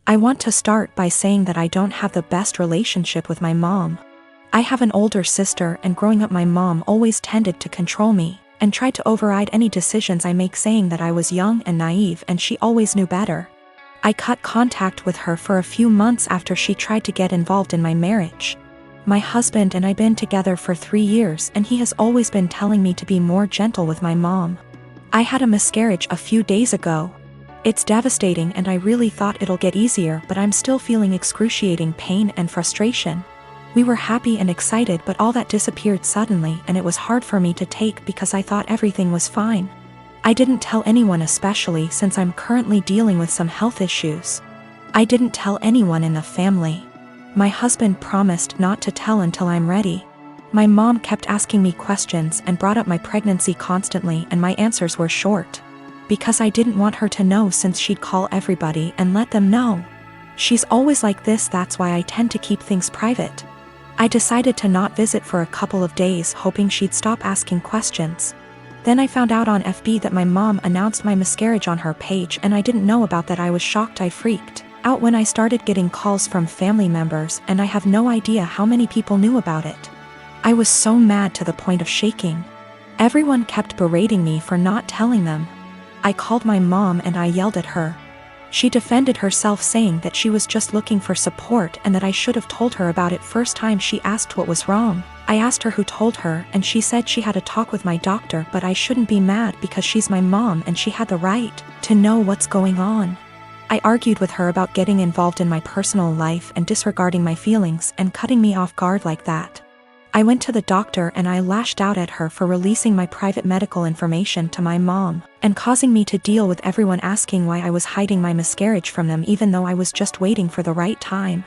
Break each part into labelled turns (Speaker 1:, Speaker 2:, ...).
Speaker 1: I want to start by saying that I don't have the best relationship with my mom. I have an older sister, and growing up my mom always tended to control me and tried to override any decisions I make, saying that I was young and naive and she always knew better. I cut contact with her for a few months after she tried to get involved in my marriage. My husband and I've been together for 3 years, and he has always been telling me to be more gentle with my mom. I had a miscarriage a few days ago. It's devastating and I really thought it'll get easier, but I'm still feeling excruciating pain and frustration. We were happy and excited, but all that disappeared suddenly, and it was hard for me to take because I thought everything was fine. I didn't tell anyone, especially since I'm currently dealing with some health issues. I didn't tell anyone in the family. My husband promised not to tell until I'm ready. My mom kept asking me questions and brought up my pregnancy constantly, and my answers were short. Because I didn't want her to know, since she'd call everybody and let them know. She's always like this, that's why I tend to keep things private. I decided to not visit for a couple of days, hoping she'd stop asking questions. Then I found out on FB that my mom announced my miscarriage on her page, and I didn't know about that. I was shocked. I freaked out when I started getting calls from family members, and I have no idea how many people knew about it. I was so mad to the point of shaking. Everyone kept berating me for not telling them. I called my mom and I yelled at her. She defended herself, saying that she was just looking for support and that I should have told her about it first time she asked what was wrong. I asked her who told her, and she said she had a talk with my doctor, but I shouldn't be mad because she's my mom and she had the right to know what's going on. I argued with her about getting involved in my personal life and disregarding my feelings and cutting me off guard like that. I went to the doctor and I lashed out at her for releasing my private medical information to my mom and causing me to deal with everyone asking why I was hiding my miscarriage from them, even though I was just waiting for the right time.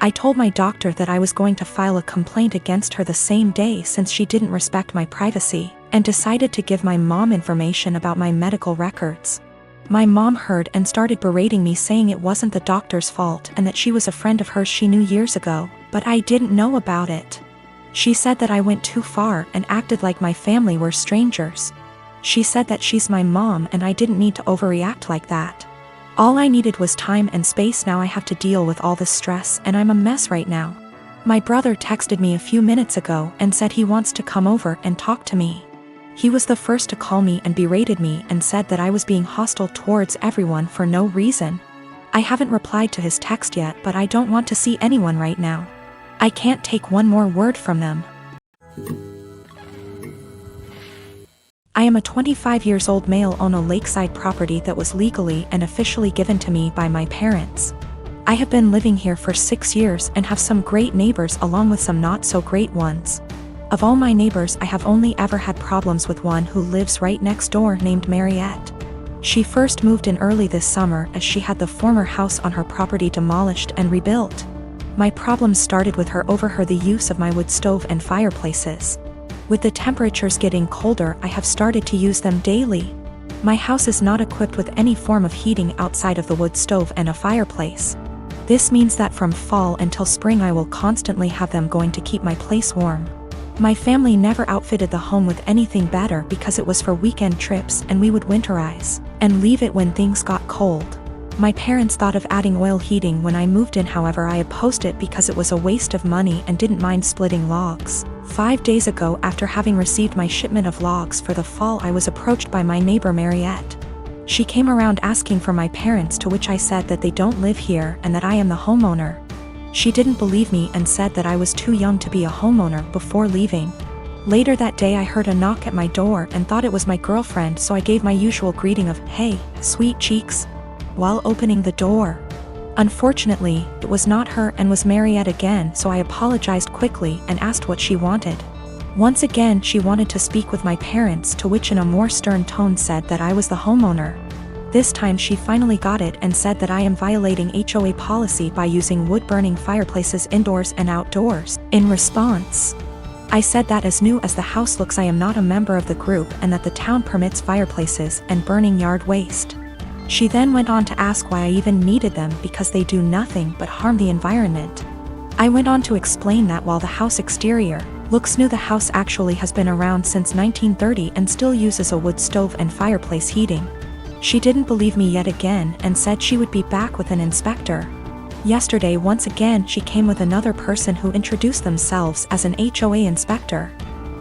Speaker 1: I told my doctor that I was going to file a complaint against her the same day, since she didn't respect my privacy, and decided to give my mom information about my medical records. My mom heard and started berating me, saying it wasn't the doctor's fault and that she was a friend of hers she knew years ago, but I didn't know about it. She said that I went too far and acted like my family were strangers. She said that she's my mom and I didn't need to overreact like that. All I needed was time and space. Now I have to deal with all this stress and I'm a mess right now. My brother texted me a few minutes ago and said he wants to come over and talk to me. He was the first to call me and berated me and said that I was being hostile towards everyone for no reason. I haven't replied to his text yet, but I don't want to see anyone right now. I can't take one more word from them. I am a 25-year-old male on a lakeside property that was legally and officially given to me by my parents. I have been living here for 6 years and have some great neighbors along with some not so great ones. Of all my neighbors, I have only ever had problems with one who lives right next door, named Mariette. She first moved in early this summer as she had the former house on her property demolished and rebuilt. My problems started with her over the use of my wood stove and fireplaces. With the temperatures getting colder, I have started to use them daily. My house is not equipped with any form of heating outside of the wood stove and a fireplace. This means that from fall until spring I will constantly have them going to keep my place warm. My family never outfitted the home with anything better because it was for weekend trips and we would winterize and leave it when things got cold. My parents thought of adding oil heating when I moved in, however I opposed it because it was a waste of money and didn't mind splitting logs. 5 days ago, after having received my shipment of logs for the fall, I was approached by my neighbor Mariette. She came around asking for my parents, to which I said that they don't live here and that I am the homeowner. She didn't believe me and said that I was too young to be a homeowner before leaving. Later that day I heard a knock at my door and thought it was my girlfriend, so I gave my usual greeting of "Hey, sweet cheeks," while opening the door. Unfortunately, it was not her and was Mariette again, so I apologized quickly and asked what she wanted. Once again she wanted to speak with my parents, to which in a more stern tone said that I was the homeowner. This time she finally got it and said that I am violating HOA policy by using wood-burning fireplaces indoors and outdoors. In response, I said that as new as the house looks I am not a member of the group and that the town permits fireplaces and burning yard waste. She then went on to ask why I even needed them, because they do nothing but harm the environment. I went on to explain that while the house exterior looks new, the house actually has been around since 1930 and still uses a wood stove and fireplace heating. She didn't believe me yet again and said she would be back with an inspector. Yesterday once again she came with another person who introduced themselves as an HOA inspector.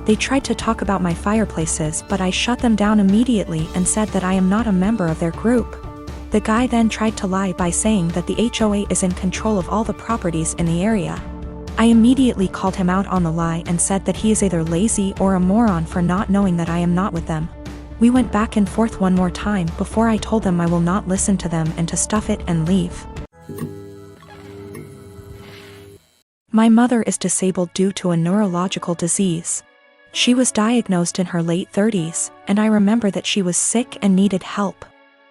Speaker 1: They tried to talk about my fireplaces, but I shut them down immediately and said that I am not a member of their group. The guy then tried to lie by saying that the HOA is in control of all the properties in the area. I immediately called him out on the lie and said that he is either lazy or a moron for not knowing that I am not with them. We went back and forth one more time before I told them I will not listen to them and to stuff it and leave. My mother is disabled due to a neurological disease. She was diagnosed in her late 30s, and I remember that she was sick and needed help.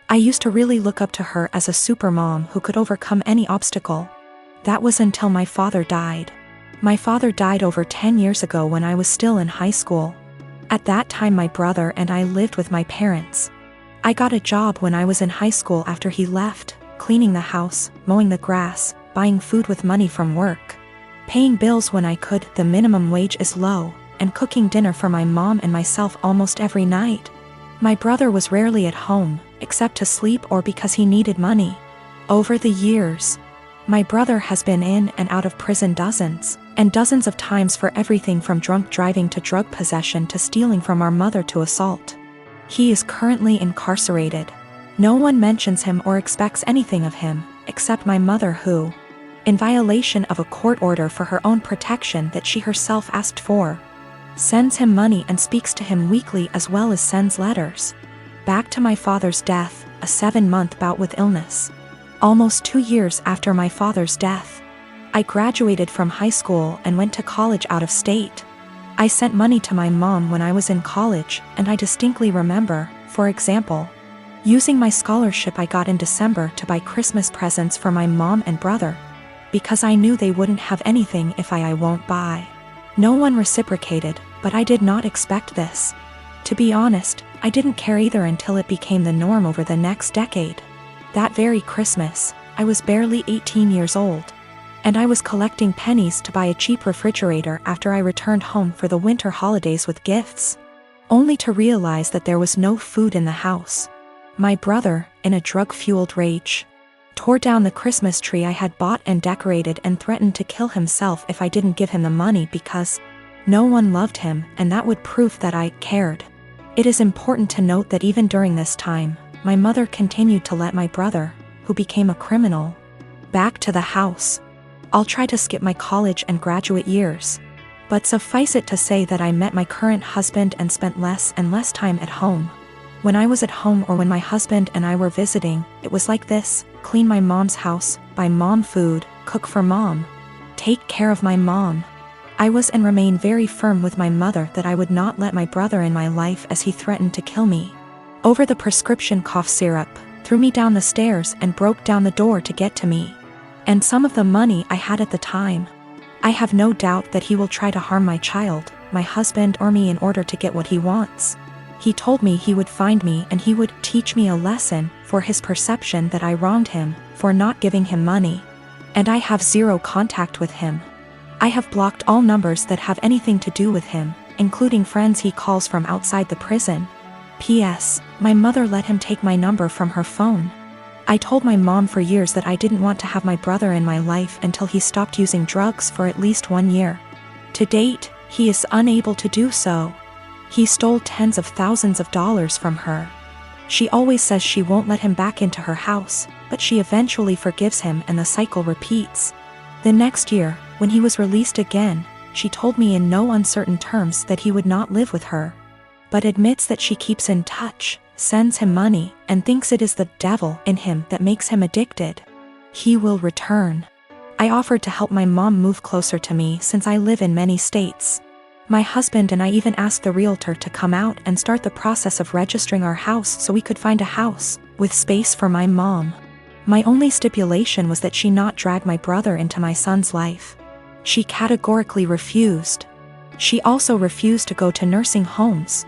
Speaker 1: I used to really look up to her as a super mom who could overcome any obstacle. That was until my father died. My father died over 10 years ago when I was still in high school. At that time my brother and I lived with my parents. I got a job when I was in high school after he left, cleaning the house, mowing the grass, buying food with money from work, paying bills when I could, the minimum wage is low, and cooking dinner for my mom and myself almost every night. My brother was rarely at home, except to sleep or because he needed money. Over the years, my brother has been in and out of prison dozens and dozens of times for everything from drunk driving to drug possession to stealing from our mother to assault. He is currently incarcerated. No one mentions him or expects anything of him, except my mother who, in violation of a court order for her own protection that she herself asked for, sends him money and speaks to him weekly as well as sends letters. Back to my father's death, a 7-month bout with illness. Almost 2 years after my father's death, I graduated from high school and went to college out of state. I sent money to my mom when I was in college, and I distinctly remember, for example, using my scholarship I got in December to buy Christmas presents for my mom and brother, because I knew they wouldn't have anything if I won't buy. No one reciprocated, but I did not expect this. To be honest, I didn't care either until it became the norm over the next decade. That very Christmas, I was barely 18 years old, and I was collecting pennies to buy a cheap refrigerator after I returned home for the winter holidays with gifts, only to realize that there was no food in the house. My brother, in a drug-fueled rage, tore down the Christmas tree I had bought and decorated and threatened to kill himself if I didn't give him the money because no one loved him, and that would prove that I cared. It is important to note that even during this time, my mother continued to let my brother, who became a criminal, back to the house. I'll try to skip my college and graduate years, but suffice it to say that I met my current husband and spent less and less time at home. When I was at home or when my husband and I were visiting, it was like this: clean my mom's house, buy mom food, cook for mom, take care of my mom. I was and remain very firm with my mother that I would not let my brother in my life as he threatened to kill me over the prescription cough syrup, threw me down the stairs and broke down the door to get to me, and some of the money I had at the time. I have no doubt that he will try to harm my child, my husband or me in order to get what he wants. He told me he would find me and he would teach me a lesson for his perception that I wronged him for not giving him money. And I have zero contact with him. I have blocked all numbers that have anything to do with him, including friends he calls from outside the prison. P.S. My mother let him take my number from her phone. I told my mom for years that I didn't want to have my brother in my life until he stopped using drugs for at least 1 year. To date, he is unable to do so. He stole tens of thousands of dollars from her. She always says she won't let him back into her house, but she eventually forgives him and the cycle repeats. The next year, when he was released again, she told me in no uncertain terms that he would not live with her, but admits that she keeps in touch, sends him money, and thinks it is the devil in him that makes him addicted. He will return. I offered to help my mom move closer to me since I live in many states. My husband and I even asked the realtor to come out and start the process of registering our house so we could find a house with space for my mom. My only stipulation was that she not drag my brother into my son's life. She categorically refused. She also refused to go to nursing homes,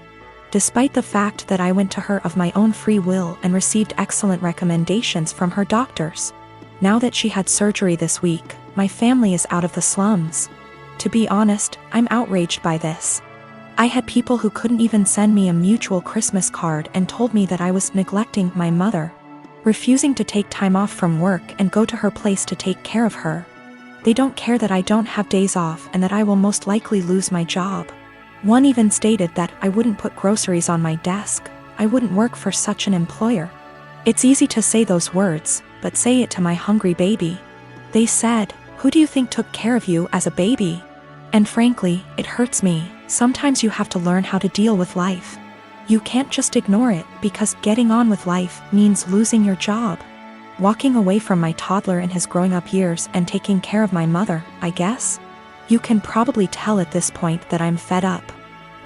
Speaker 1: despite the fact that I went to her of my own free will and received excellent recommendations from her doctors. Now that she had surgery this week, my family is out of the slums. To be honest, I'm outraged by this. I had people who couldn't even send me a mutual Christmas card and told me that I was neglecting my mother, refusing to take time off from work and go to her place to take care of her. They don't care that I don't have days off and that I will most likely lose my job. One even stated that I wouldn't put groceries on my desk. I wouldn't work for such an employer. It's easy to say those words, but say it to my hungry baby. They said, "Who do you think took care of you as a baby?" And frankly, it hurts me. Sometimes you have to learn how to deal with life. You can't just ignore it, because getting on with life means losing your job. Walking away from my toddler in his growing up years and taking care of my mother, I guess? You can probably tell at this point that I'm fed up.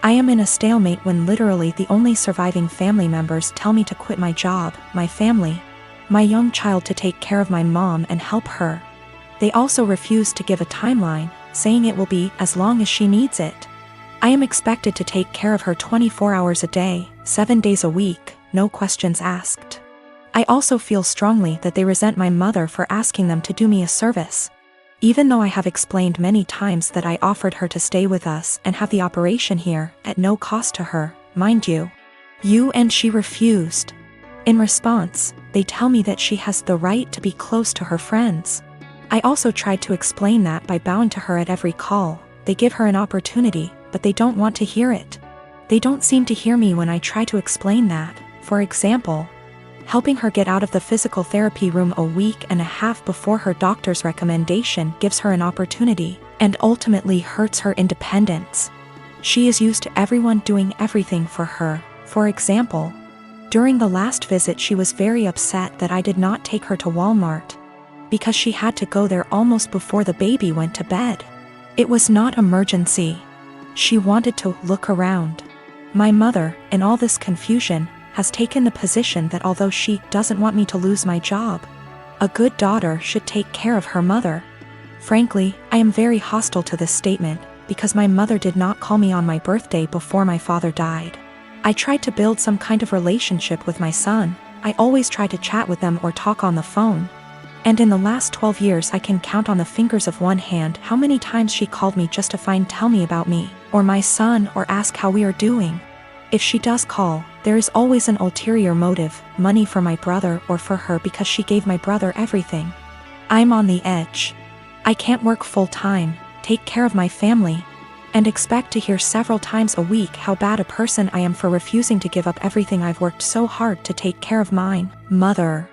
Speaker 1: I am in a stalemate when literally the only surviving family members tell me to quit my job, my family, my young child, to take care of my mom and help her. They also refuse to give a timeline, saying it will be as long as she needs it. I am expected to take care of her 24 hours a day, 7 days a week, no questions asked. I also feel strongly that they resent my mother for asking them to do me a service. Even though I have explained many times that I offered her to stay with us and have the operation here, at no cost to her, mind you. And she refused. In response, they tell me that she has the right to be close to her friends. I also tried to explain that by bowing to her at every call. They give her an opportunity, but they don't want to hear it. They don't seem to hear me when I try to explain that. For example, helping her get out of the physical therapy room a week and a half before her doctor's recommendation gives her an opportunity, and ultimately hurts her independence. She is used to everyone doing everything for her. For example, during the last visit she was very upset that I did not take her to Walmart, because she had to go there almost before the baby went to bed. It was not emergency. She wanted to look around. My mother, in all this confusion, has taken the position that although she doesn't want me to lose my job, a good daughter should take care of her mother. Frankly, I am very hostile to this statement, because my mother did not call me on my birthday before my father died. I tried to build some kind of relationship with my son. I always try to chat with them or talk on the phone. And in the last 12 years I can count on the fingers of one hand how many times she called me just to tell me about me, or my son, or ask how we are doing. If she does call, there is always an ulterior motive, money for my brother or for her because she gave my brother everything. I'm on the edge. I can't work full-time, take care of my family, and expect to hear several times a week how bad a person I am for refusing to give up everything I've worked so hard to take care of mine, mother.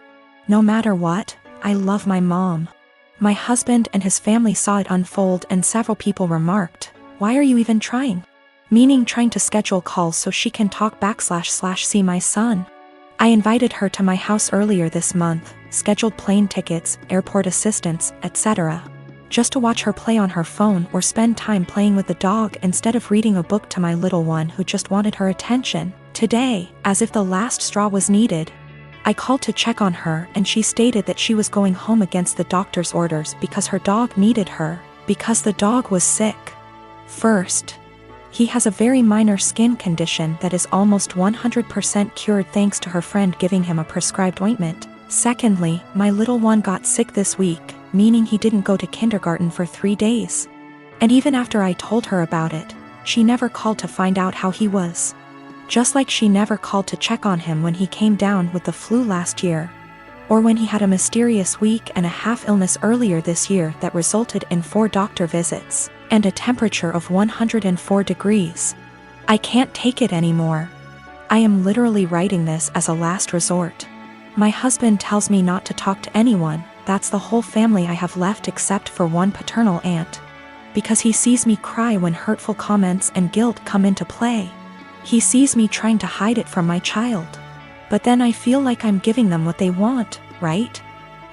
Speaker 1: No matter what, I love my mom. My husband and his family saw it unfold and several people remarked, "Why are you even trying?" Meaning trying to schedule calls so she can talk / see my son. I invited her to my house earlier this month, scheduled plane tickets, airport assistance, etc. Just to watch her play on her phone or spend time playing with the dog instead of reading a book to my little one who just wanted her attention. Today, as if the last straw was needed, I called to check on her and she stated that she was going home against the doctor's orders because her dog needed her, because the dog was sick. First, he has a very minor skin condition that is almost 100% cured thanks to her friend giving him a prescribed ointment. Secondly, my little one got sick this week, meaning he didn't go to kindergarten for 3 days. And even after I told her about it, she never called to find out how he was. Just like she never called to check on him when he came down with the flu last year, or when he had a mysterious week and a half illness earlier this year that resulted in 4 doctor visits and a temperature of 104 degrees. I can't take it anymore. I am literally writing this as a last resort. My husband tells me not to talk to anyone. That's the whole family I have left except for one paternal aunt, because he sees me cry when hurtful comments and guilt come into play. He sees me trying to hide it from my child. But then I feel like I'm giving them what they want, right?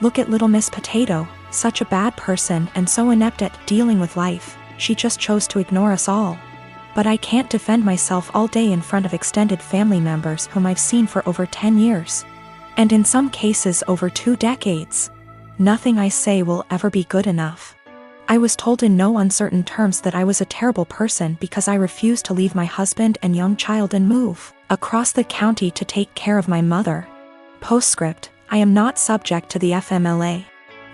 Speaker 1: Look at little Miss Potato, such a bad person and so inept at dealing with life. She just chose to ignore us all. But I can't defend myself all day in front of extended family members whom I've seen for over 10 years. And in some cases over 2 decades. Nothing I say will ever be good enough. I was told in no uncertain terms that I was a terrible person because I refused to leave my husband and young child and move across the county to take care of my mother. Postscript, I am not subject to the FMLA.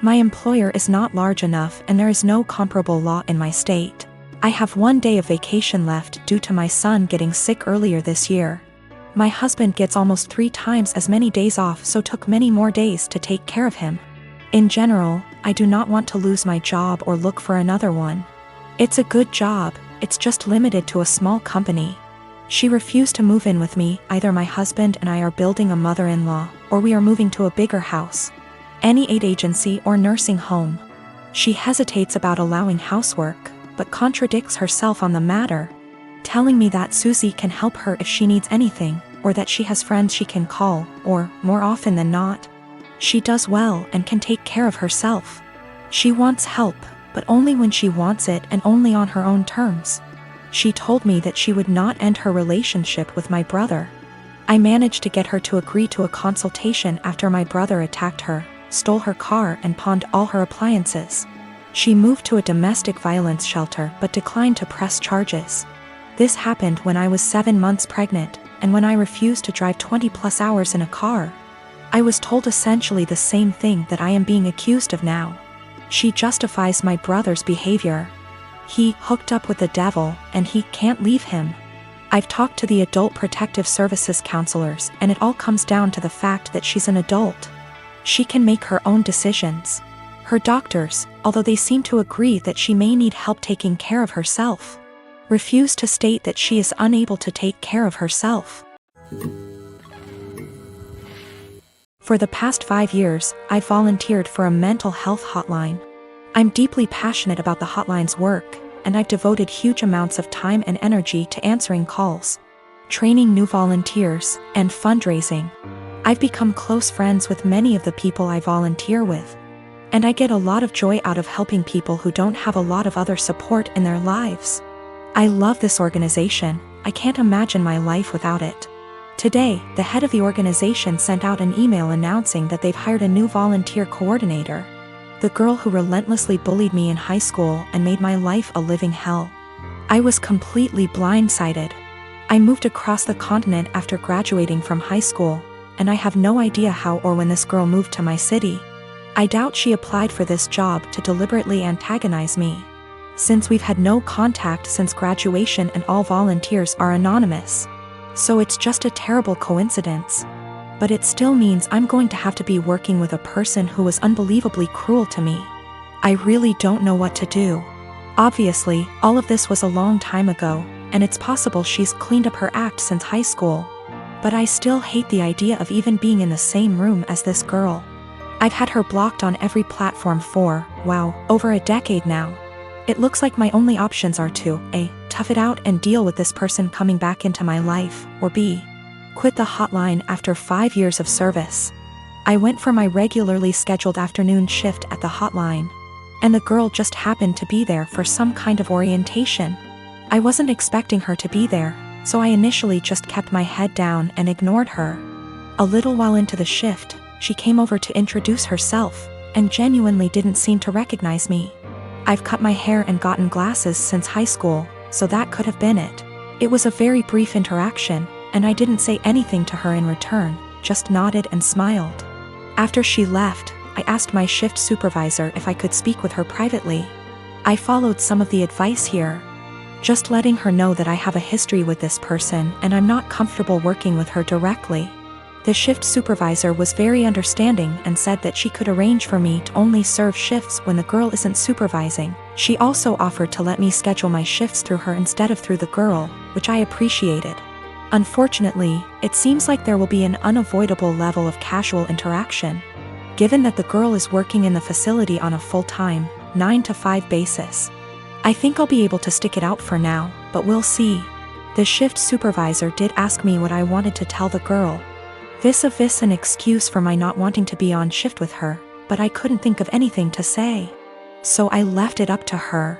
Speaker 1: My employer is not large enough and there is no comparable law in my state. I have 1 day of vacation left due to my son getting sick earlier this year. My husband gets almost 3 times as many days off, so took many more days to take care of him. In general, I do not want to lose my job or look for another one. It's a good job, it's just limited to a small company. She refused to move in with me. Either my husband and I are building a mother-in-law, or we are moving to a bigger house. Any aid agency or nursing home. She hesitates about allowing housework, but contradicts herself on the matter, telling me that Susie can help her if she needs anything, or that she has friends she can call, or, more often than not, she does well and can take care of herself. She wants help, but only when she wants it and only on her own terms. She told me that she would not end her relationship with my brother. I managed to get her to agree to a consultation after my brother attacked her, stole her car and pawned all her appliances. She moved to a domestic violence shelter but declined to press charges. This happened when I was 7 months pregnant, and when I refused to drive 20+ hours in a car. I was told essentially the same thing that I am being accused of now. She justifies my brother's behavior. He hooked up with the devil, and he can't leave him. I've talked to the Adult Protective Services counselors, and it all comes down to the fact that she's an adult. She can make her own decisions. Her doctors, although they seem to agree that she may need help taking care of herself, refuse to state that she is unable to take care of herself. For the past 5 years, I've volunteered for a mental health hotline. I'm deeply passionate about the hotline's work, and I've devoted huge amounts of time and energy to answering calls, training new volunteers, and fundraising. I've become close friends with many of the people I volunteer with, and I get a lot of joy out of helping people who don't have a lot of other support in their lives. I love this organization. I can't imagine my life without it. Today, the head of the organization sent out an email announcing that they've hired a new volunteer coordinator. The girl who relentlessly bullied me in high school and made my life a living hell. I was completely blindsided. I moved across the continent after graduating from high school, and I have no idea how or when this girl moved to my city. I doubt she applied for this job to deliberately antagonize me, since we've had no contact since graduation and all volunteers are anonymous. So it's just a terrible coincidence. But it still means I'm going to have to be working with a person who was unbelievably cruel to me. I really don't know what to do. Obviously, all of this was a long time ago, and it's possible she's cleaned up her act since high school. But I still hate the idea of even being in the same room as this girl. I've had her blocked on every platform for, wow, over a decade now. It looks like my only options are to A, tough it out and deal with this person coming back into my life, or B, quit the hotline after 5 years of service. I went for my regularly scheduled afternoon shift at the hotline, and the girl just happened to be there for some kind of orientation. I wasn't expecting her to be there, so I initially just kept my head down and ignored her. A little while into the shift, she came over to introduce herself, and genuinely didn't seem to recognize me. I've cut my hair and gotten glasses since high school, so that could have been it. It was a very brief interaction, and I didn't say anything to her in return, just nodded and smiled. After she left, I asked my shift supervisor if I could speak with her privately. I followed some of the advice here, just letting her know that I have a history with this person and I'm not comfortable working with her directly. The shift supervisor was very understanding and said that she could arrange for me to only serve shifts when the girl isn't supervising. She also offered to let me schedule my shifts through her instead of through the girl, which I appreciated. Unfortunately, it seems like there will be an unavoidable level of casual interaction, given that the girl is working in the facility on a full-time, 9-to-5 basis. I think I'll be able to stick it out for now, but we'll see. The shift supervisor did ask me what I wanted to tell the girl. Vis-a-vis an excuse for my not wanting to be on shift with her, but I couldn't think of anything to say. So I left it up to her.